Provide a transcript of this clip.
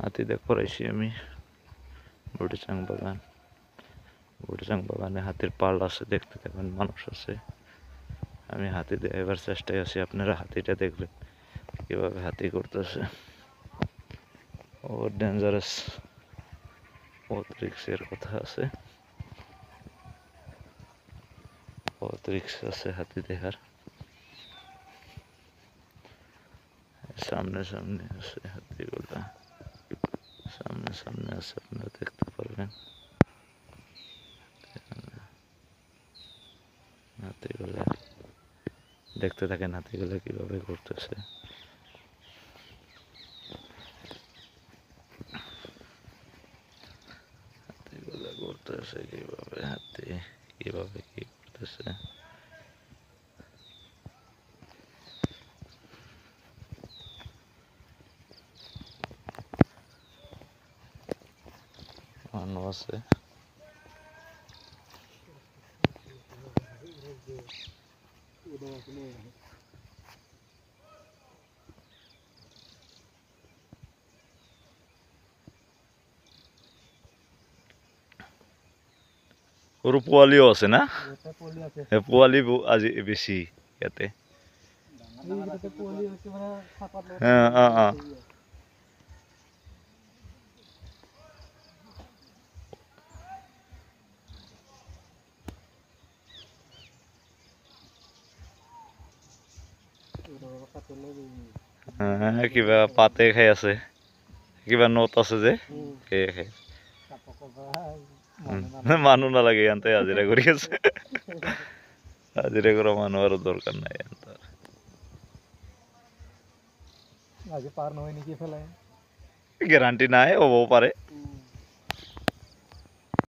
হাতি দেখ করাইছি আমি বুড়িচাং বাগান। বুড়িচাং বাগানে হাতির পাল আছে, দেখতে থাকবেন, মানুষ আছে। আমি হাতি দেখাবার চেষ্টায় আছি, আপনারা হাতিটা দেখবেন কিভাবে হাতি করতেছে। ও ডেঞ্জারাস, বহুত রিক্সের কথা আছে, বহুত রিক্স আছে হাতি দেখার। সামনে সামনে আছে হাতিগুলা, সামনে সামনে আছে, আপনারা দেখতে পারবেন। হাতিগুলা দেখতে থাকেন, হাতিগুলা কিভাবে ঘুরতেছে। হাতিগুলা ঘুরতেছে কিভাবে, হাতি কিভাবে কি করতেছে। মানুষ আছে, সৰু পোৱালিও আছে না? পোৱালি আজি বেছি ইয়াতে। কিবা পাতে খাই আছে, কিবা নোট আছে যে সেয়ে খাই। মানুহ নালাগে, ইয়াতে হাজিৰা কৰি আছে। হাজিৰা কৰা মানুহ আৰু দৰকাৰ নাই। গ্যাৰাণ্টি নাই, হ'বও পাৰে।